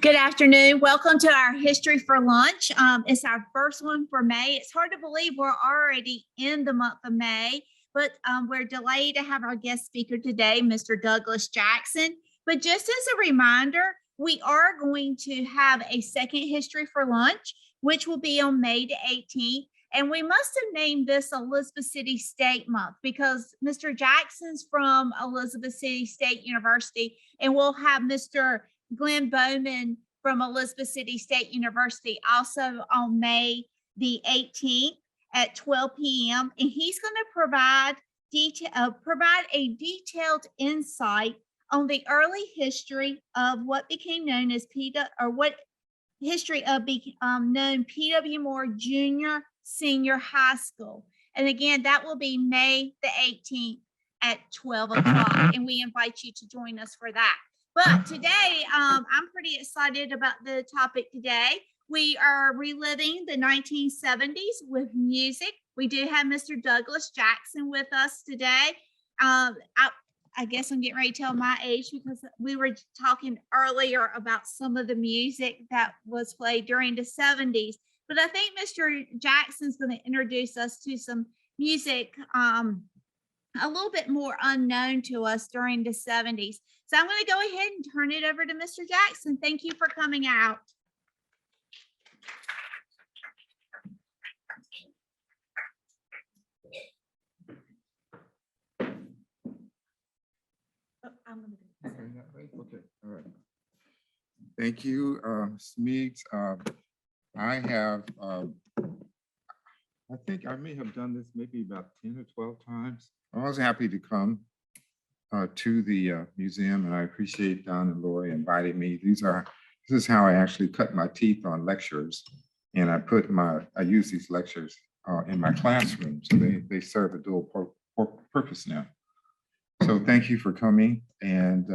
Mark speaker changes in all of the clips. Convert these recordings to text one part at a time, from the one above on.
Speaker 1: Good afternoon. Welcome to our History for Lunch. It's our first one for May. It's hard to believe we're already in the month of May, but we're delighted to have our guest speaker today, Mr. Douglas Jackson. But just as a reminder, we are going to have a second History for Lunch, which will be on May the 18th. And we must have named this Elizabeth City State Month because Mr. Jackson's from Elizabeth City State University, and we'll have Mr. Glenn Bowman from Elizabeth City State University also on May the 18th at 12 p.m. And he's going to provide a detailed insight on the early history of what became known as history of known P.W. Moore Junior Senior High School. And again, that will be May the 18th at 12 o'clock. And we invite you to join us for that. But today, I'm pretty excited about the topic today. We are reliving the 1970s with music. We do have Mr. Douglas Jackson with us today. I guess I'm getting ready to tell my age because we were talking earlier about some of the music that was played during the 70s. But I think Mr. Jackson's going to introduce us to some music a little bit more unknown to us during the 70s. So I'm going to go ahead and turn it over to Mr. Jackson. Thank you for coming out.
Speaker 2: Okay, all right. Thank you, Smeeks. I think I may have done this maybe about 10 or 12 times. I was happy to come to the museum, and I appreciate Don and Lori inviting me. This is how I actually cut my teeth on lectures, and I use these lectures in my classroom, so they serve a dual purpose now. So thank you for coming, and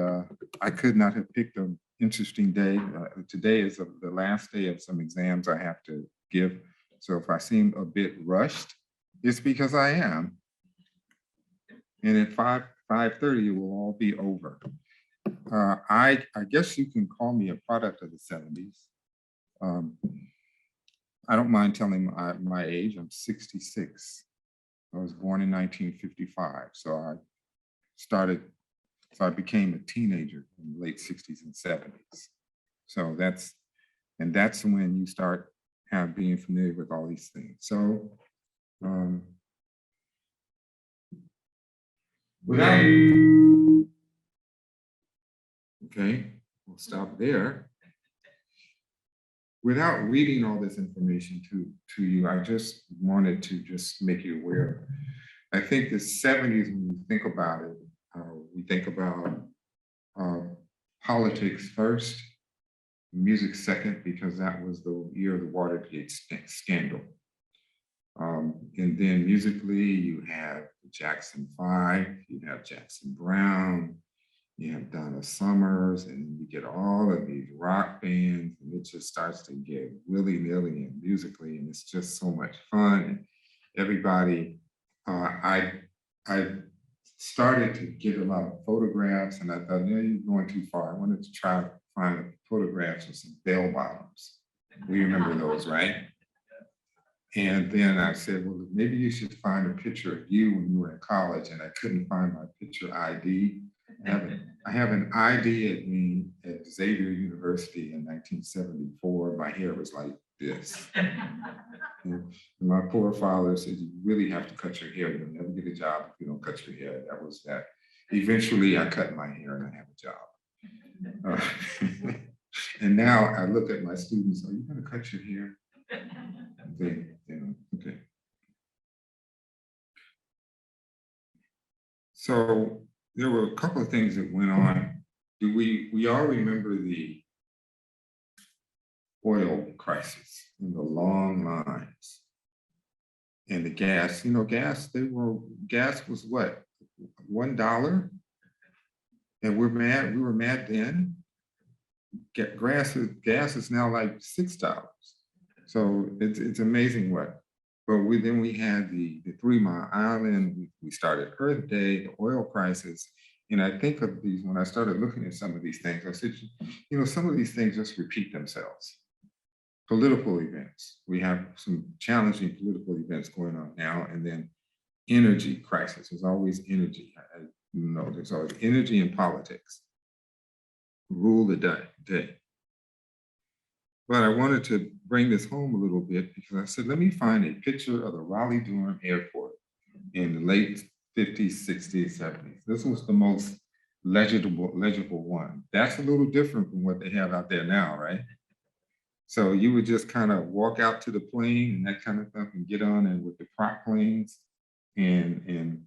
Speaker 2: I could not have picked an interesting day. Today is the last day of some exams I have to give, so if I seem a bit rushed, it's because I am. And at 5:30, it will all be over. I guess you can call me a product of the 70s. I don't mind telling my age. I'm 66. I was born in 1955. So I became a teenager in the late 60s and 70s. So that's when you start being familiar with all these things. So okay, we'll stop there. Without reading all this information to you, I just wanted to just make you aware. I think the 70s, when you think about it, we think about politics first, music second, because that was the year of the Watergate scandal. And then musically, you have the Jackson 5, you have Jackson Brown, you have Donna Summers, and you get all of these rock bands, and it just starts to get willy-nilly and musically, and it's just so much fun. And everybody, I started to get a lot of photographs, and I thought, no, you're going too far. I wanted to try to find photographs of some bell bottoms. We remember those, right? And then I said, well, maybe you should find a picture of you when you were in college, and I couldn't find my picture ID. I have an ID at Xavier University in 1974. My hair was like this. And my poor father said, you really have to cut your hair. You'll never get a job if you don't cut your hair. That was that. Eventually, I cut my hair and I have a job. And now I look at my students, are you going to cut your hair? Okay. So there were a couple of things that went on. We all remember the oil crisis and the long lines and the gas. Gas was what, $1? And we were mad then. Gas is now like $6. So it's amazing what. But then we had the 3 Mile Island, we started Earth Day, the oil crisis, And I think of these, when I started looking at some of these things, I said, you know, some of these things just repeat themselves. Political events. We have some challenging political events going on now, and then energy crisis. There's always energy. You know, there's always energy in politics. Rule the day. But I wanted to bring this home a little bit because I said, let me find a picture of the Raleigh-Durham Airport in the late 50s, 60s, 70s. This was the most legible one. That's a little different from what they have out there now, right? So you would just kind of walk out to the plane and that kind of stuff and get on and with the prop planes and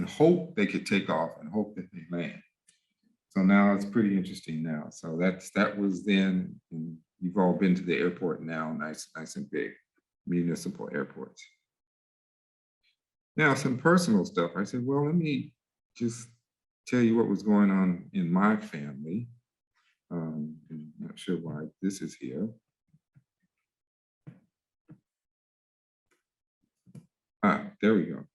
Speaker 2: hope they could take off and hope that they land. So now it's pretty interesting now. So that was then, and you've all been to the airport now, nice and big, municipal airports. Now, some personal stuff. I said, well, let me just tell you what was going on in my family. I'm not sure why this is here. There we go.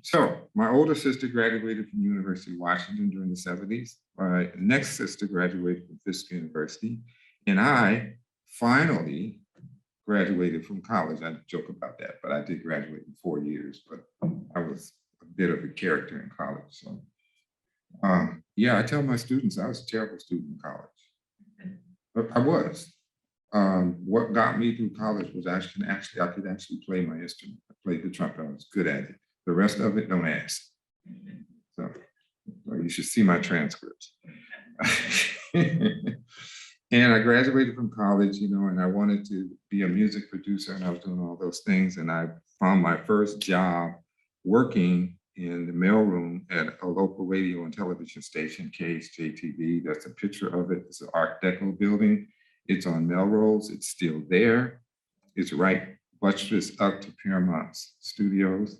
Speaker 2: So my older sister graduated from University of Washington during the 70s. My next sister graduated from Fisk University. And I finally graduated from college. I joke about that, but I did graduate in 4 years, but I was a bit of a character in college. So yeah, I tell my students I was a terrible student in college. But I was. What got me through college was I could actually play my instrument. I played the trumpet. I was good at it. The rest of it, don't ask. So you should see my transcripts. And I graduated from college, you know, and I wanted to be a music producer, and I was doing all those things. And I found my first job working in the mailroom at a local radio and television station, KHJTV. That's a picture of it. It's an Art Deco building. It's on Melrose. It's still there. It's right buttressed up to Paramount's studios.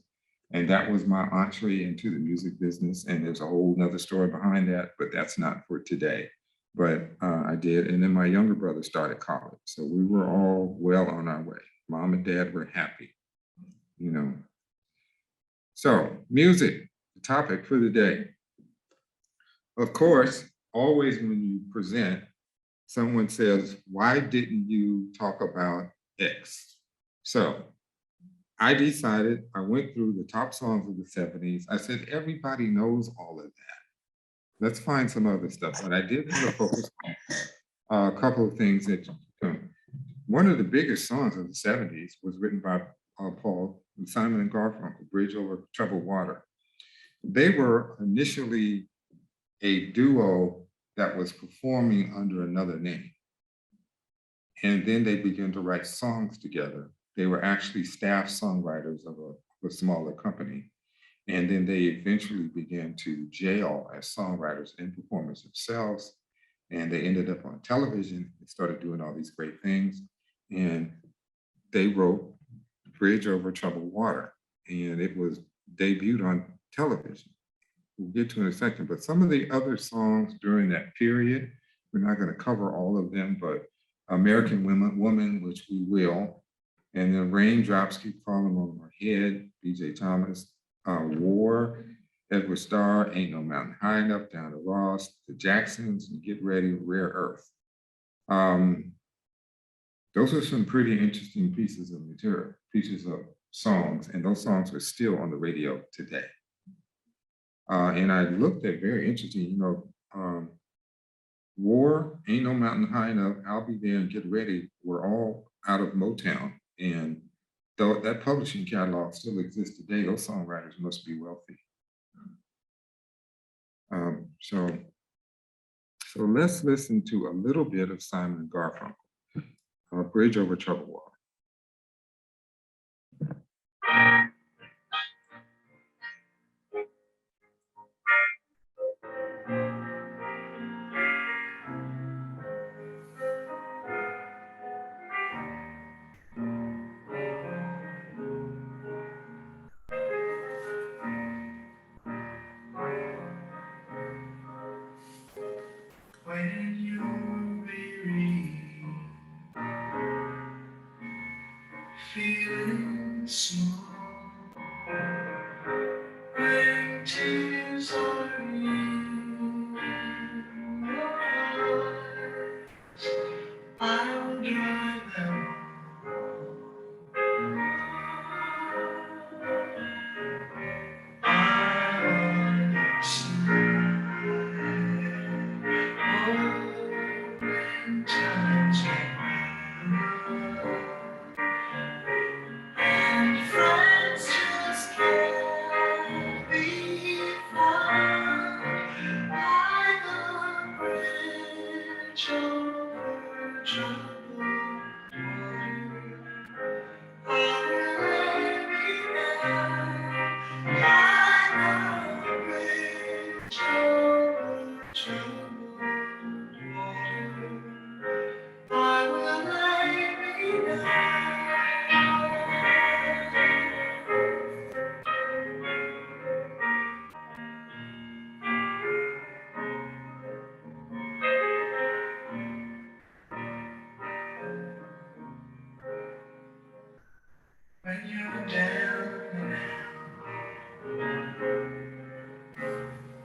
Speaker 2: And that was my entree into the music business. And there's a whole nother story behind that, but that's not for today. But I did. And then my younger brother started college. So we were all well on our way. Mom and dad were happy, you know. So music, the topic for the day. Of course, always when you present, someone says, why didn't you talk about X? So I decided, I went through the top songs of the 70s. I said, everybody knows all of that. Let's find some other stuff. But I did want to focus on a couple of things that, one of the biggest songs of the 70s was written by Paul and Simon and Garfunkel, Bridge Over Troubled Water. They were initially a duo that was performing under another name. And then they began to write songs together. They were actually staff songwriters of a smaller company. And then they eventually began to jail as songwriters and performers themselves. And they ended up on television and started doing all these great things. And they wrote Bridge Over Troubled Water. And it was debuted on television. We'll get to in a second, but some of the other songs during that period, we're not going to cover all of them, but American Woman, which we will, and then Raindrops Keep Falling on My Head, B.J. Thomas, War, Edward Starr, Ain't No Mountain High Enough, Down to Ross, The Jacksons, and Get Ready, Rare Earth. Those are some pretty interesting pieces of material, pieces of songs, and those songs are still on the radio today. And I looked at very interesting, you know, War, Ain't No Mountain High Enough, I'll Be There and Get Ready were all out of Motown. And though that publishing catalog still exists today, those songwriters must be wealthy. So let's listen to a little bit of Simon and Garfunkel, Bridge Over Troubled Water.
Speaker 3: When you're weary, feeling small, when tears are in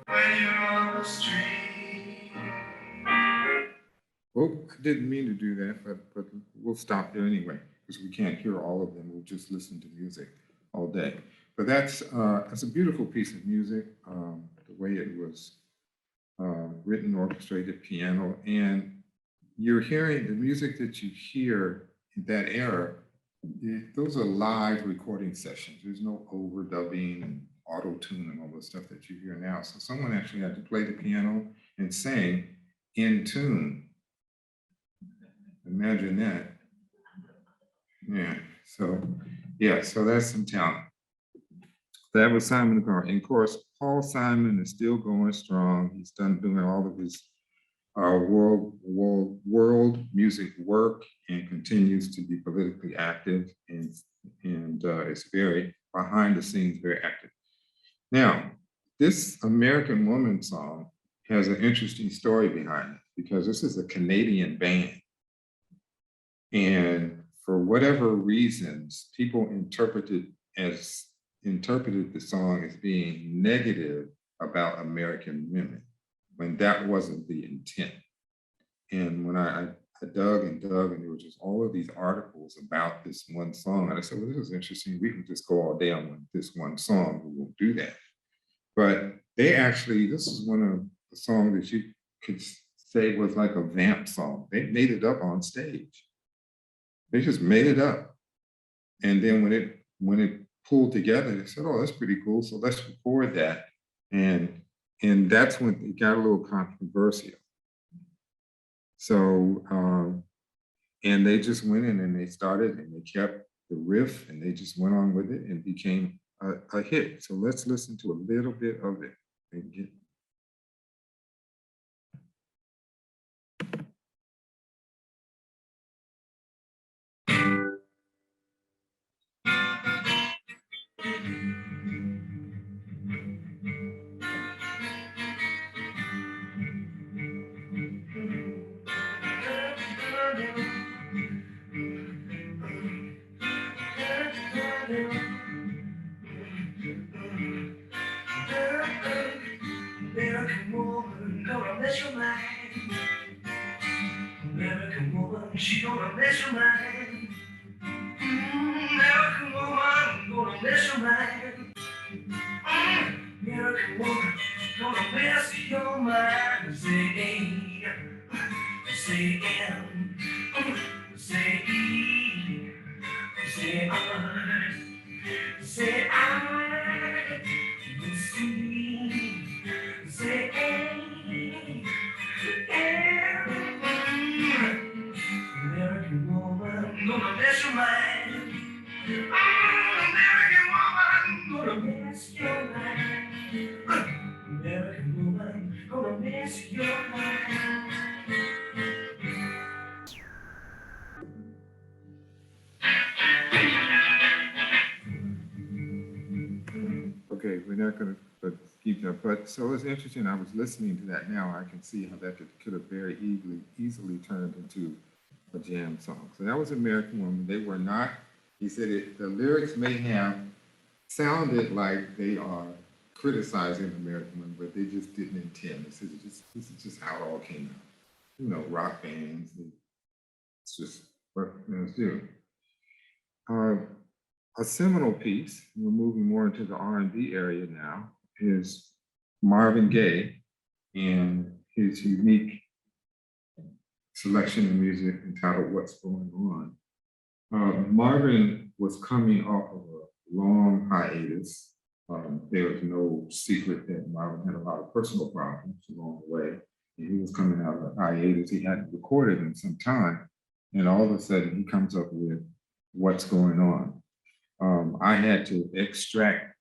Speaker 3: when you're on the street.
Speaker 2: Oh, I didn't mean to do that, but we'll stop there anyway, because we can't hear all of them. We'll just listen to music all day. But that's a beautiful piece of music, the way it was written, orchestrated, piano, and you're hearing the music that you hear in that era. Those are live recording sessions. There's no overdubbing and auto tune and all the stuff that you hear now. So someone actually had to play the piano and sing in tune. Imagine that. Yeah, so that's some talent. That was Simon Garfunkel. And of course, Paul Simon is still going strong. He's doing all of his world music work and continues to be politically active and is very behind the scenes, very active. Now, this American Woman song has an interesting story behind it because this is a Canadian band. And for whatever reasons, people interpreted the song as being negative about American women, when that wasn't the intent. And when I dug and dug, and there were just all of these articles about this one song, and I said, well, this is interesting. We can just go all day on this one song. We won't do that. But this is one of the songs that you could say was like a vamp song. They made it up on stage. They just made it up. And then when it pulled together, they said, oh, that's pretty cool. So let's record that. And that's when it got a little controversial. So, and they just went in and they started and they kept the riff and they just went on with it and became a hit. So let's listen to a little bit of it.
Speaker 3: American woman, gonna mess your mind. American woman, she gonna mess your mind. American woman, gonna mess your mind. American woman, gonna mess your mind. Say M, say E, say I, say I, see, say A, American woman, gonna mess your mind. American woman, gonna mess your mind. American woman, gonna mess your mind.
Speaker 2: Okay, we're not going to keep that, but so it's interesting. I was listening to that now. I can see how that could have very easily turned into a jam song. So that was American Woman. They were not, he said the lyrics may have sounded like they are criticizing American Women, but they just didn't intend. This is just how it all came out. You know, rock bands, it's just what bands do. A seminal piece, we're moving more into the R&B area now, is Marvin Gaye and his unique selection of music entitled What's Going On. Marvin was coming off of a long hiatus. There was no secret that Marvin had a lot of personal problems along the way. And he was coming out of a hiatus. He hadn't recorded in some time. And all of a sudden he comes up with What's Going On. I had to extract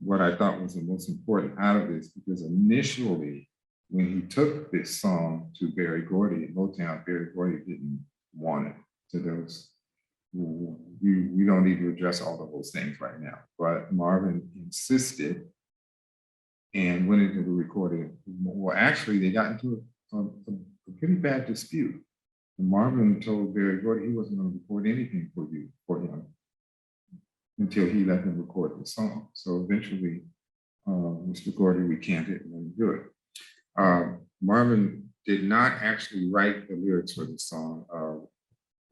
Speaker 2: what I thought was the most important out of this, because initially, when he took this song to Berry Gordy at Motown, Berry Gordy didn't want it. So there was, we don't need to address all of those things right now. But Marvin insisted and went into the recording. Well, actually, they got into a pretty bad dispute. And Marvin told Berry Gordy he wasn't going to record anything for him. until he let him record the song. So eventually, Mr. Gordy recanted and let him do it. Marvin did not actually write the lyrics for the song.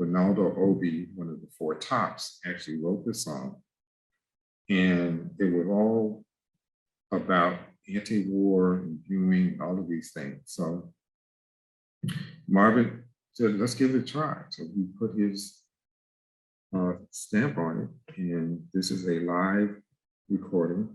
Speaker 2: Ronaldo Obi, one of the Four Tops, actually wrote the song. And it was all about anti-war and viewing, all of these things. So Marvin said, let's give it a try. So he put his stamp on it. And this is a live recording.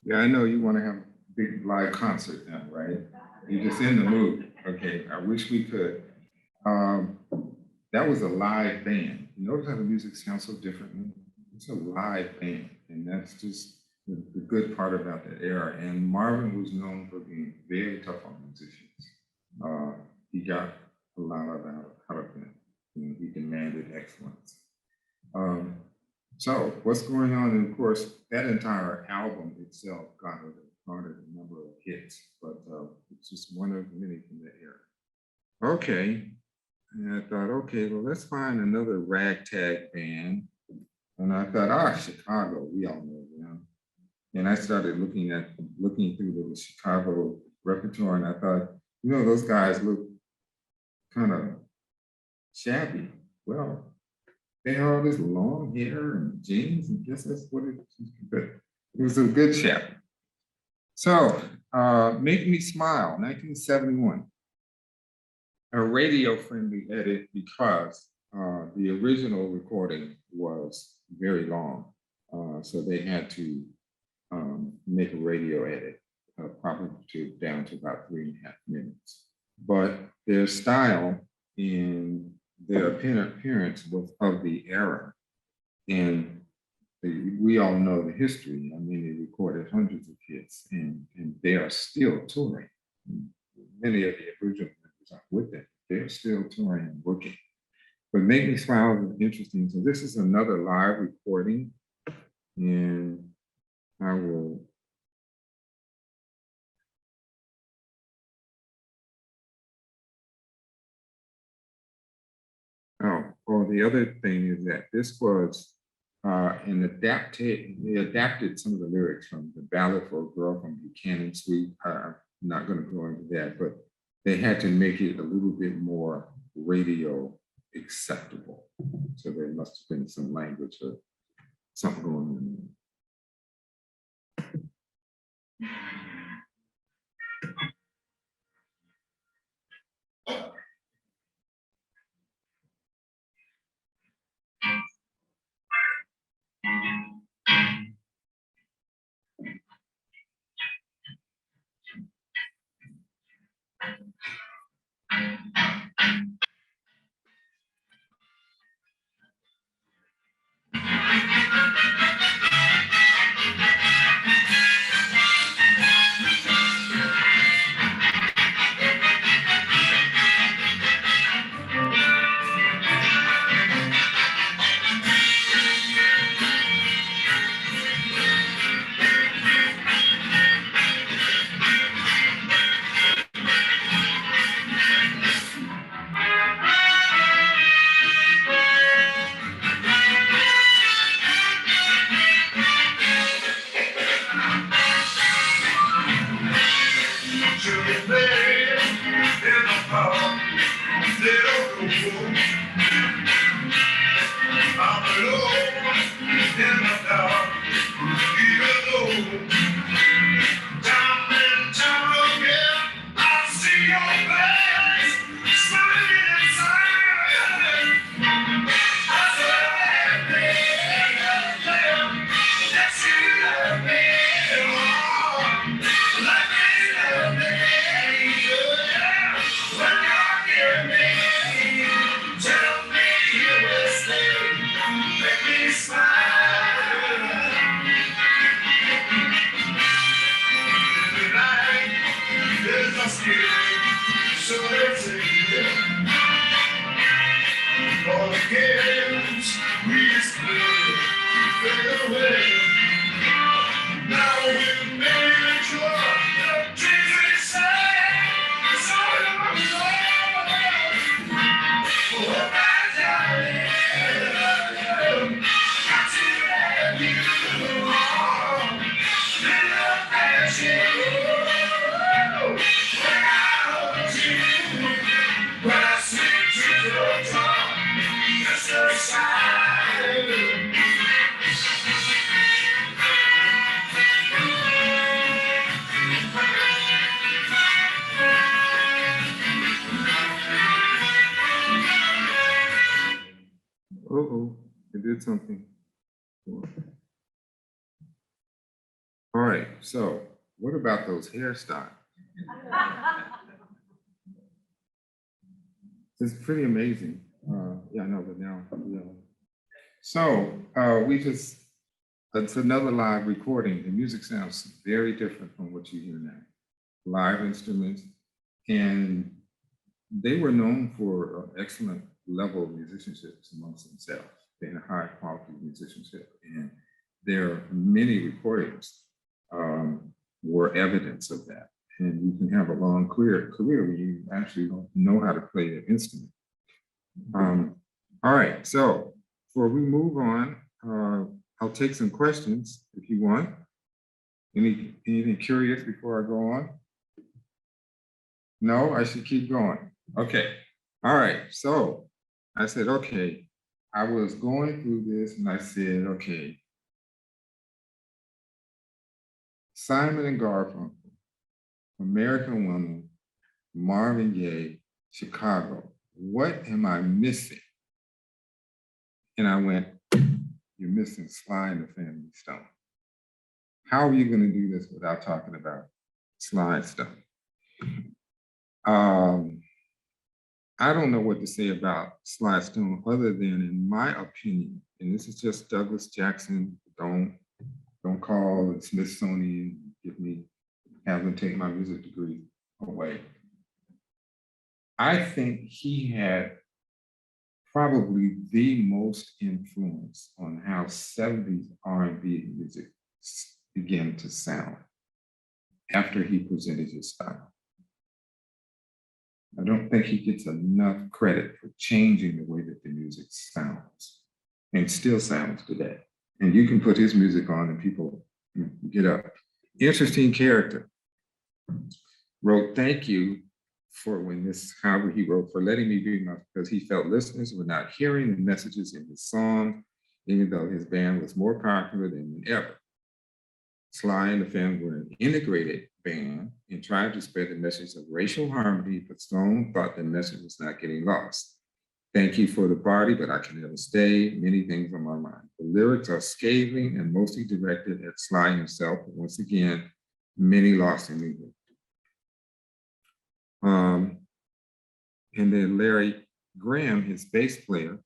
Speaker 2: Yeah, I know you want to have a big live concert now, right? You're just in the mood. Okay, I wish we could. That was a live band. You notice how the music sounds so differently? It's a live band, and that's just the good part about that era. And Marvin was known for being very tough on musicians. He got a lot out of them. You know, he demanded excellence. So what's going on? And of course, that entire album itself garnered a number of hits, but it's just one of many from that era. Okay, and I thought, okay, well, let's find another ragtag band. And I thought, Chicago, we all know them. And I started looking through the Chicago repertoire, and I thought, you know, those guys look kind of shabby. Well, they had all this long hair and jeans, and guess that's what it was a good chapter. So, Make Me Smile, 1971. A radio-friendly edit because the original recording was very long. So they had to make a radio edit, probably down to about 3.5 minutes. But their style in their appearance was of the era. And we all know the history. I mean, they recorded hundreds of hits and they are still touring. Many of the original members are with them. They're still touring and working. But Make Me Smile is interesting. So this is another live recording. And I will the other thing is that this was they adapted some of the lyrics from the Ballet for a Girl from Buchannon Suite. I'm not going to go into that, but they had to make it a little bit more radio acceptable. So there must have been some language or something going on.
Speaker 3: Tell Now we made sure the Jesus said, so I'm oh, my darling, got to let you on. Little passion, when I hold you, when I sing to your tongue, just a sigh.
Speaker 2: Uh-oh, it did something. All right, so what about those hairstyles? It's pretty amazing. Yeah, I know, but now, yeah. So it's another live recording. The music sounds very different from what you hear now. Live instruments, and they were known for excellent level of musicianship amongst themselves. They had high quality musicianship, and their many recordings were evidence of that. And you can have a long career when you actually don't know how to play an instrument. All right, so before we move on, I'll take some questions if you want. Anything curious before I go on? No, I should keep going. Okay. All right. So I said, okay, I was going through this and I said, okay, Simon and Garfunkel, American Woman, Marvin Gaye, Chicago. What am I missing? And I went, you're missing Sly and the Family Stone. How are you going to do this without talking about Sly and Stone? I don't know what to say about Sly Stone other than, in my opinion, and this is just Douglas Jackson. Don't call the Smithsonian, have them take my music degree away. I think he had probably the most influence on how 70s R&B music began to sound after he presented his style. I don't think he gets enough credit for changing the way that the music sounds and still sounds today. And you can put his music on and people get up. Interesting character. Wrote thank you for however he wrote, for letting me be because he felt listeners were not hearing the messages in his song, even though his band was more popular than ever. Sly and the Family were an integrated band and tried to spread the message of racial harmony, but Stone thought the message was not getting lost. Thank you for the party, but I can never stay. Many things on my mind. The lyrics are scathing and mostly directed at Sly himself, but once again, many lost in England. And then Larry Graham, his bass player,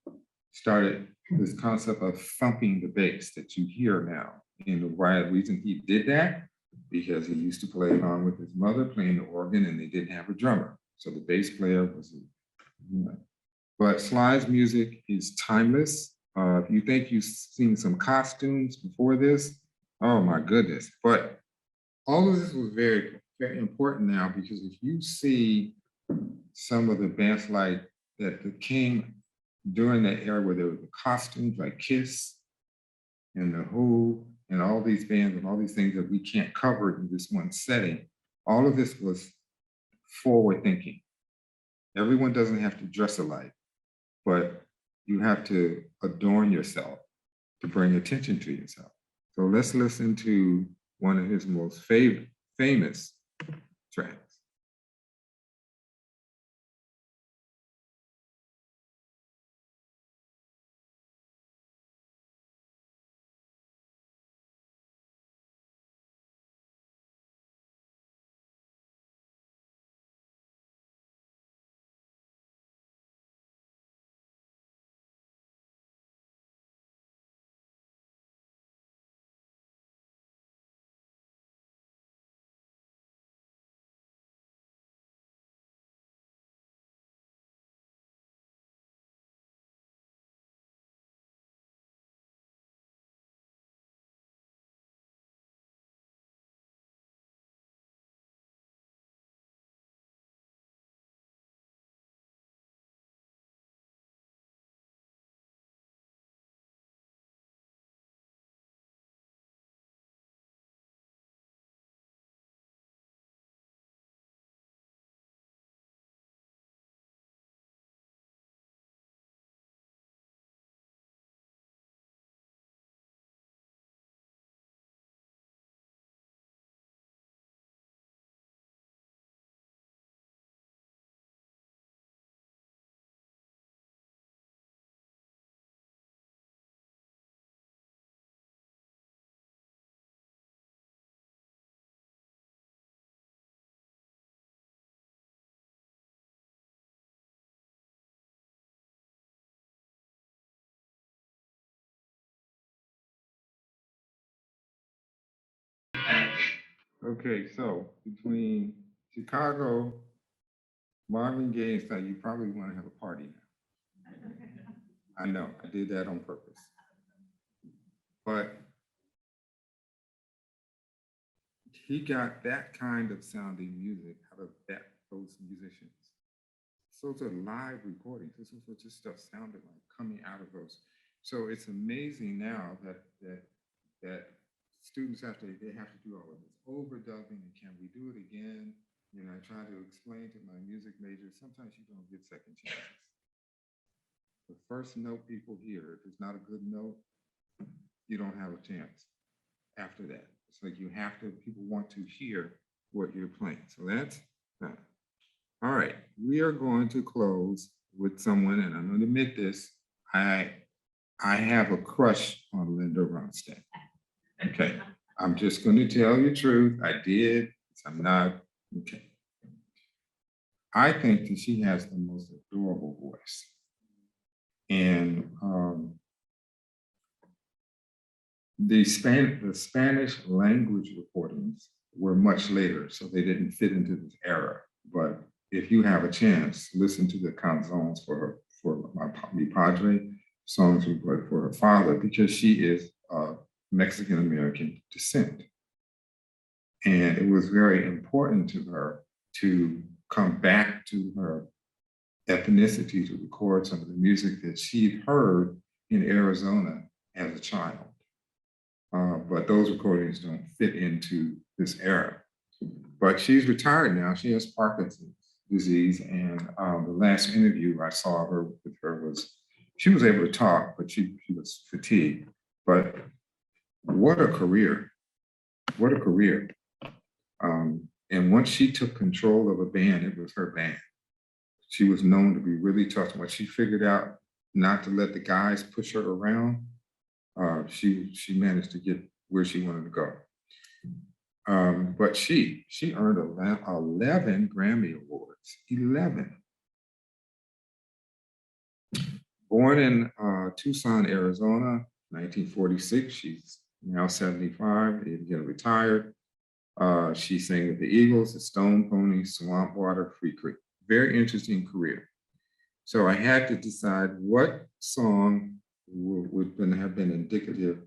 Speaker 2: started this concept of thumping the bass that you hear now. And the reason he did that, because he used to play along with his mother playing the organ and they didn't have a drummer. So the bass player was, but Sly's music is timeless. If you think you've seen some costumes before this, oh my goodness. But all of this was very, very important now, because if you see some of the bands like that came during that era where there were the costumes like Kiss and the Who and all these bands and all these things that we can't cover in this one setting, all of this was forward thinking. Everyone doesn't have to dress alike, but you have to adorn yourself to bring attention to yourself. So let's listen to one of his most famous tracks. Okay, so between Chicago, Marvin Gaye and stuff, you probably want to have a party now. I know, I did that on purpose. But he got that kind of sounding music out of those musicians. So those are live recordings. This is what this stuff sounded like coming out of those. So it's amazing now that students have to do all of this overdubbing, and can we do it again? You know, I try to explain to my music majors, sometimes you don't get second chances. The first note people hear, if it's not a good note, you don't have a chance after that. It's like you have to, people want to hear what you're playing. So that's that. All right, we are going to close with someone, and I'm going to admit this, I have a crush on Linda Ronstadt. Okay, I'm just going to tell you the truth. I did. I'm not, okay. I think that she has the most adorable voice. And the Spanish language recordings were much later, so they didn't fit into this era. But if you have a chance, listen to the canzones for mi padre, songs for her father, because she is Mexican-American descent. And it was very important to her to come back to her ethnicity to record some of the music that she'd heard in Arizona as a child. But those recordings don't fit into this era. But she's retired now. She has Parkinson's disease. And the last interview I saw with her was, she was able to talk, but she was fatigued. But what a career. What a career. And once she took control of a band, it was her band. She was known to be really tough. When she figured out not to let the guys push her around, she managed to get where she wanted to go. But she earned 11 Grammy Awards, 11. Born in Tucson, Arizona, 1946. She's now 75, again retired. She sang with the Eagles, the Stone Ponies, Swamp Water, Free Creek. Very interesting career. So I had to decide what song would have been indicative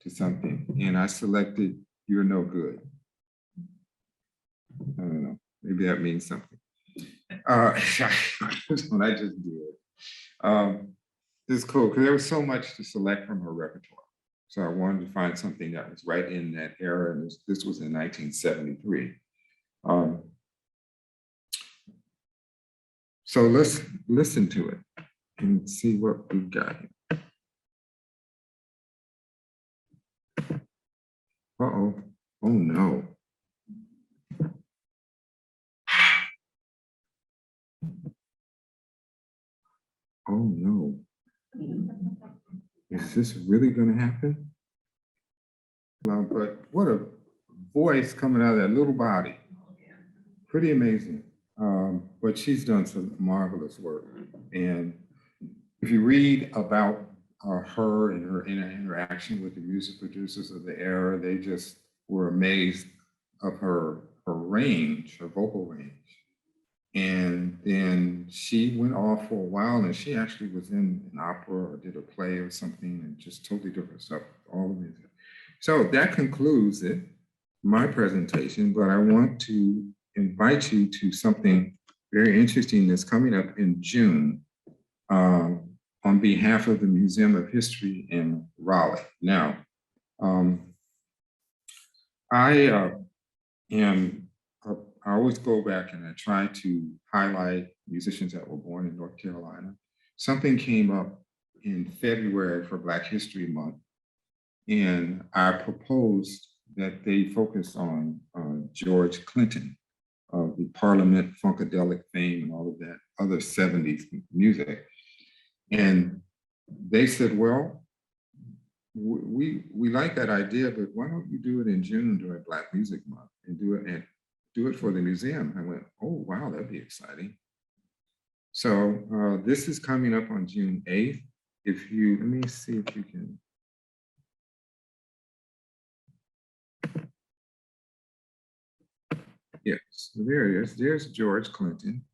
Speaker 2: to something. And I selected You're No Good. I don't know, maybe that means something. That's what I just did. It's cool because there was so much to select from her repertoire. So I wanted to find something that was right in that era. And this was in 1973. So let's listen to it and see what we've got here. Uh-oh. Oh no. Oh no. Is this really going to happen? But what a voice coming out of that little body. Pretty amazing. But she's done some marvelous work. And if you read about her and her interaction with the music producers of the era, they just were amazed of her range, her vocal range. And then she went off for a while, and she actually was in an opera or did a play or something, and just totally different stuff, all of it. So that concludes it, my presentation, but I want to invite you to something very interesting that's coming up in June on behalf of the Museum of History in Raleigh. Now, I always go back and I try to highlight musicians that were born in North Carolina. Something came up in February for Black History Month, and I proposed that they focus on George Clinton, of the Parliament, Funkadelic fame, and all of that other 70s music. And they said, well, we like that idea, but why don't you do it in June during Black Music Month and do it for the museum? I went, oh, wow, that'd be exciting. So this is coming up on June 8th. Let me see if you can. Yes, so there he is. There's George Clinton.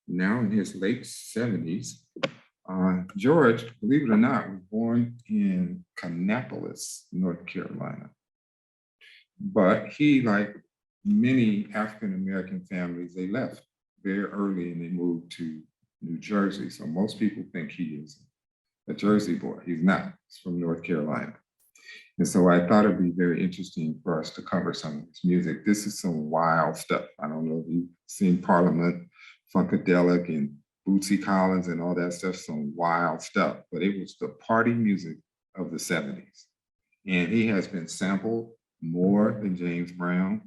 Speaker 2: Now in his late 70s. George, believe it or not, was born in Kannapolis, North Carolina. But he, like many African-American families, they left very early and they moved to New Jersey. So most people think he is a Jersey boy. He's not. He's from North Carolina. And so I thought it'd be very interesting for us to cover some of this music. This is some wild stuff. I don't know if you've seen Parliament, Funkadelic, and Bootsy Collins and all that stuff, some wild stuff. But it was the party music of the 70s. And he has been sampled more than James Brown.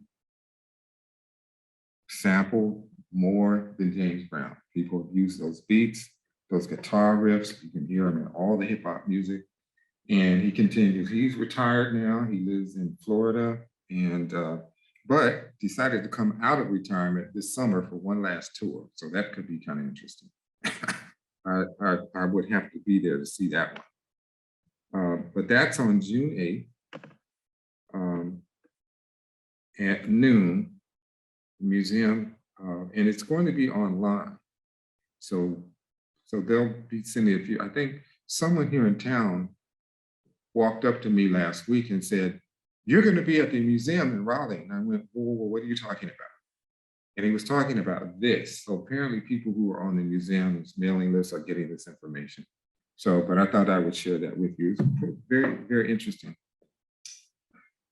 Speaker 2: Sampled more than James Brown. People have used those beats, those guitar riffs. You can hear them in all the hip hop music. And he continues. He's retired now. He lives in Florida, and but decided to come out of retirement this summer for one last tour. So that could be kind of interesting. I would have to be there to see that one. But that's on June 8th at noon, museum, and it's going to be online. So they'll be sending a few. I think someone here in town walked up to me last week and said, "You're going to be at the museum in Raleigh." And I went, "Whoa, what are you talking about?" And he was talking about this. So apparently people who are on the museum's mailing list are getting this information. So, but I thought I would share that with you. It's very, very interesting.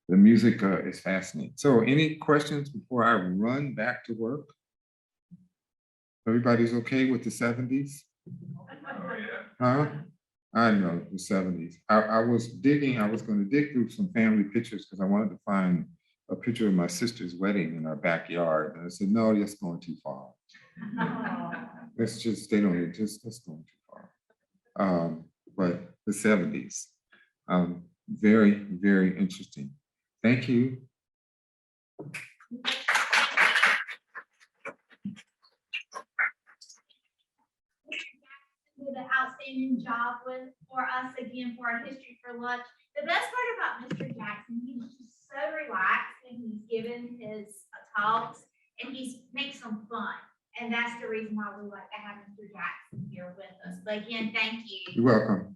Speaker 2: The music is fascinating. So any questions before I run back to work? Everybody's okay with the 70s? Huh? I know, the 70s. I was going to dig through some family pictures because I wanted to find a picture of my sister's wedding in our backyard. And I said, no, that's going too far. That's just, that's going too far. But the 70s, very, very interesting. Thank you.
Speaker 1: Did an outstanding job for us again for our History for Lunch. The best part about Mr. Jackson, he's just so relaxed and he's given his talks and he makes them fun. And that's the reason why we like to have Mr. Jackson here with us. But again, thank you.
Speaker 2: You're welcome.